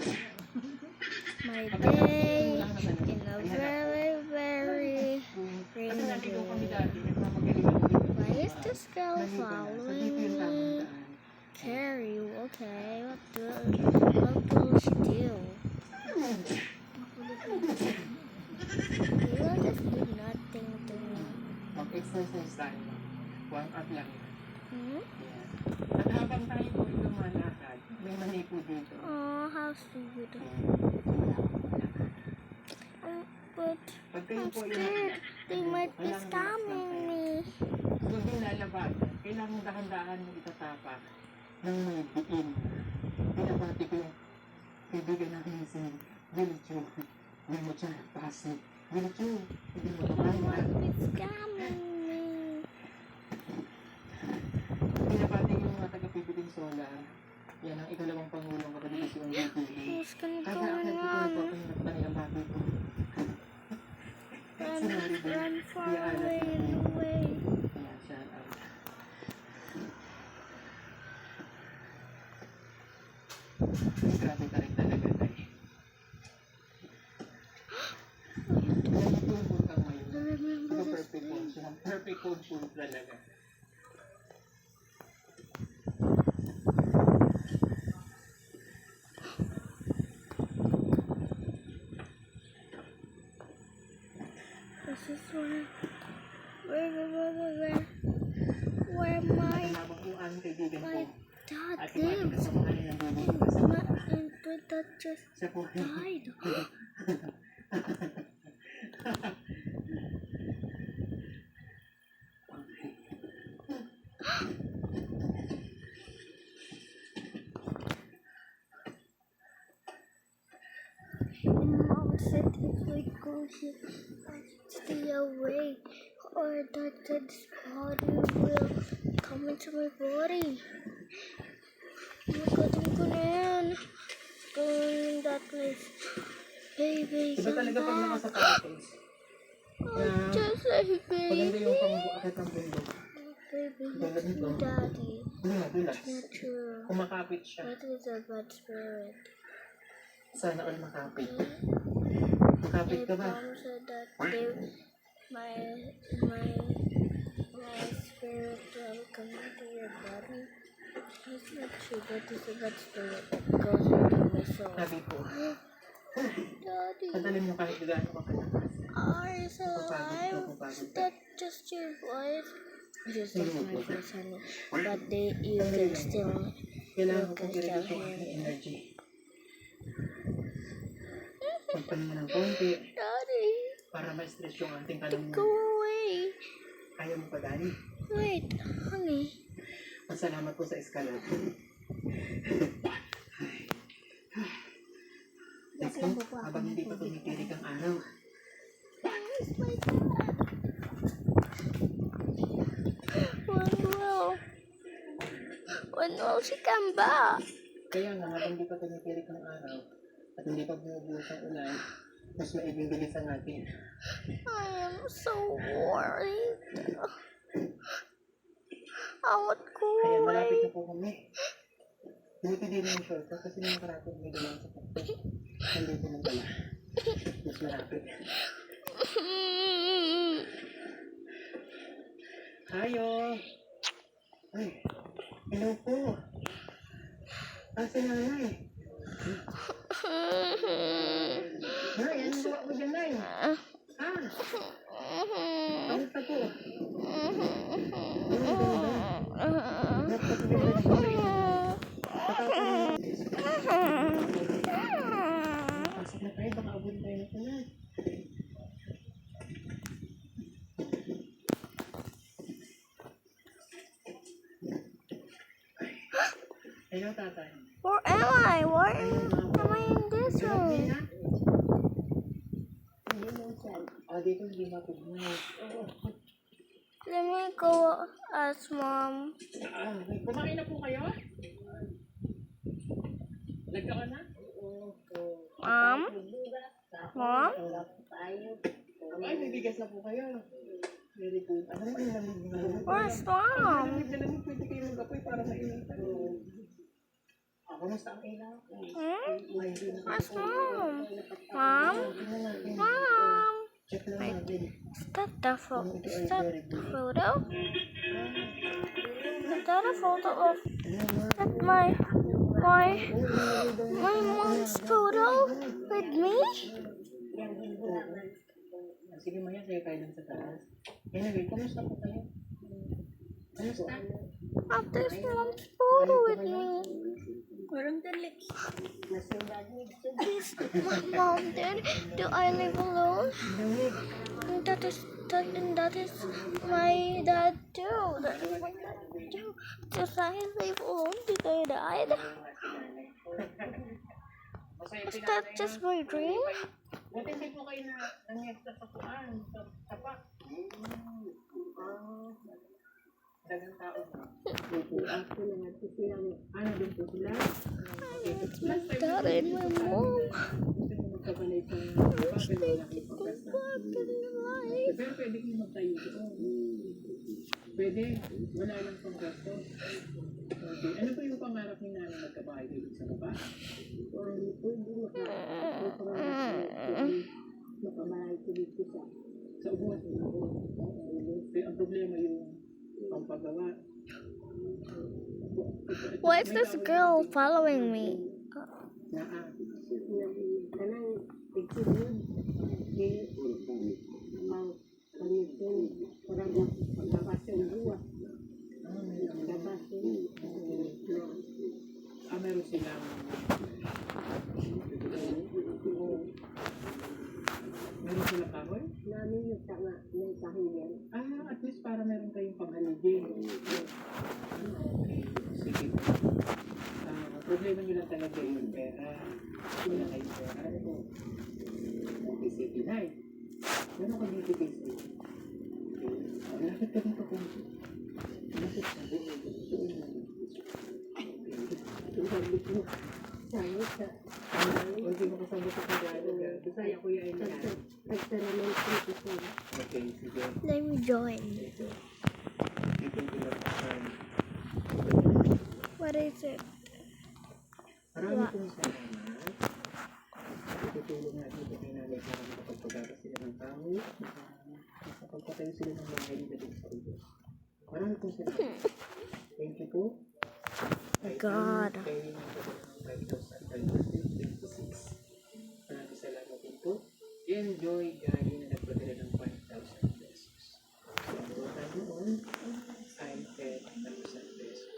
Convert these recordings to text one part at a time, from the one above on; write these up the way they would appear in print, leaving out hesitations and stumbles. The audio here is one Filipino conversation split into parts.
My day in a very, very rainy day. Why is this girl following me? Carrie, okay, what will she do? You will just do nothing to me. Mag-exercise tayo. Warm up lang. Hmm? Yeah. At habang tayo po lumalakad, may mani po dito. Oh, how sweet. But Pag kayo I'm po scared. They might be stabbing me. Kung din lalabas, kailangan dahan-dahan mo itatapak ng may diin. Pinabati ko yung kaibigan natin si Wilcho. May mo siya, Pasig. Wilcho, hindi mo ito They kaya. might be scamming me. Pinabati yung mga taga-Pipiting Solar. Yan ang ikalawang pangulong kapatid si UNDP. What's going Kada akit ko po on? ito ang nagtanong bakit ko. Run far away and away. Ayan, shout out. Grabe ka rin talaga tayo. Ganito yung food kang ngayon. I remember Ito this perfect food. day. Siya ang perfect food talaga. This is where my Nabakuan kaibigan ko. dad At iba lives. kasamahan ng bibig ko sa And my dad just siya po. died. Mom said if we go here, I should stay away, or that this body will come into my body. Magaling ko na yan. Going in that place. Baby, Iba come talaga pag back. nakasapatos. I'm just a Maganda yung baby. pang-akit ng bundok. Baby, it's me, daddy. Dulas. Not true. Kumakapit siya. What is a bad spirit? Sana all makapit. Makapit My ka ba? mom said that my spirit will come into your body. It's not true, but it's a bad spirit that goes into my soul. Sabi po, Daddy, padalin mo kahit gaano ka kalakas. are you still alive? That's just your voice. Just like my voice, honey. But you can still, Kailangan ko i-release yung aking energy. Magpahinga ng konti Daddy, para ma-stress yung ating go kalungin. away. Ayaw mo pa, Dani? Wait, honey. Masalamat po sa eskalada. Let's go, habang hindi pa tumikirig ang araw. Where's my dad? When will she come back? Kaya nga, habang hindi pa tumikirig ang araw at hindi pa bumubuhos ang ulan, mas maibibilis ang atin. I am so worried. I would go Kaya malapit away. na po kami. Buti din yung shortcut kasi nung karapit may dalang sa kapto. Nandito ng pala. Mas malapit. Hayo! Ay, hello po. Asa nanay? Nay, anong gawa mo dyan, Nay? Ha? Kamusta po? Pasok na tayo, baka abot tayo na pala. Hello, tatay. Where am I? Where am I in this room? Dito hindi matugmay. Let me go ask Mom. Kumain na po kayo? Nagka ka na? Mom? Mom? Ay, may bigas na po kayo. Very good. Ano rin yung lamig na? Where's Mom? Lamig na lamig. Pwede kayo mag-apoy para sa inyo. Kumusta ang ilaw? Where's Mom? Mom? Mom? Check lang natin. Is that the photo? Is that the photo? Is that a photo of that my mom's photo with me? Sige, Maya, kayo kayo dun sa taas. Anyway, kumusta po kayo? Kumusta? There's mom's photo with me. Is my mom dead? Do I live alone? That is my dad too. That is my dad too. Just I live alone. Did I die? Is that just my dream? Buti hindi po kayo na-nangyak sa kuan, sa tapak. Dagang tao na. Ano din po sila? My dad and my mom. Magkabalay sa Wish they could go back in life. pero pwede kayo magtayo doon. Pwede, wala lang pang gasto. Okay. Ano po yung pangarap ni nanay magkabahay dito sa baba? Makabahay ko dito sa ubos. Pero ang problema yung pagpagawa. Why is this girl following me? Meron silang kahoy? Namin yung tanga ng kahoy. At least para meron kayong panghaligin. Sige. Problema nyo lang talaga yung pera. Wala kayong pera. Okay, sige na eh. Meron ka dito kay Steve. Lapit ka dito kung lapit ka dito. Hindi mo kasama sa pagdaan. Bisaya ko yung ayun. Okay, sige. Let me join. What is it? Marami pong salamat. Itutulong natin ito kay nanay para makapagpagawa sila ng tao. Makapagpatayo sila ng bahay dito sa ulo. Marami pong salamat. Thank you po. God. Maraming salamat din po. Enjoy galing na nagpadala ng 5,000 pesos. So, ang total noon ay 10,000 pesos.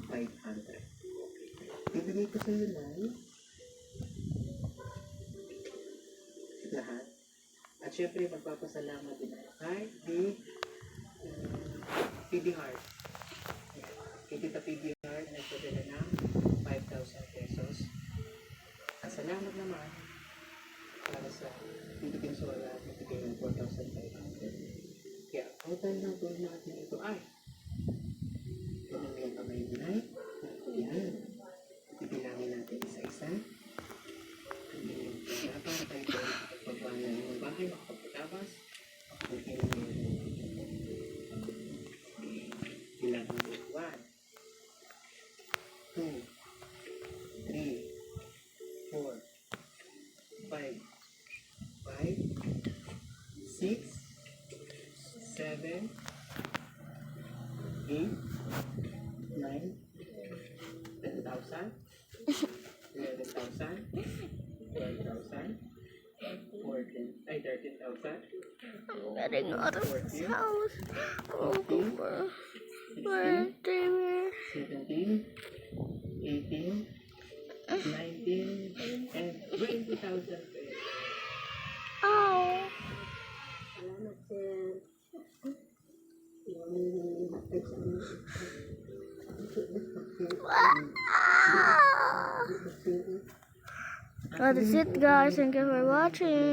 500. Bibigay ko sa iyo na lahat. At syempre, magpapasalamat din ako kay PD Heart. Kay Tita PD Heart, nagpadala ng 5,000 pesos. At salamat naman para sa Tito Kinsola at nagbigay ng 4,500. Kaya total ng tulong natin ito ay ganun yung kamay nilay. Yan. Ibilangin natin isa-isa. Kaya para tayo po magpapala ng bahay, makapagpatabas, makapagpapala bilang 1, 2, 3, 4, 5, 6, 7, 8, 9, 10,000, 11,000, 12,000, 14, ay 13,000, I'm getting out of this house. Oh, 15, where 16, 17, 18, 19, and 20,000 pesos. Oh. Salamat, sir. That is it, guys. Thank you for watching.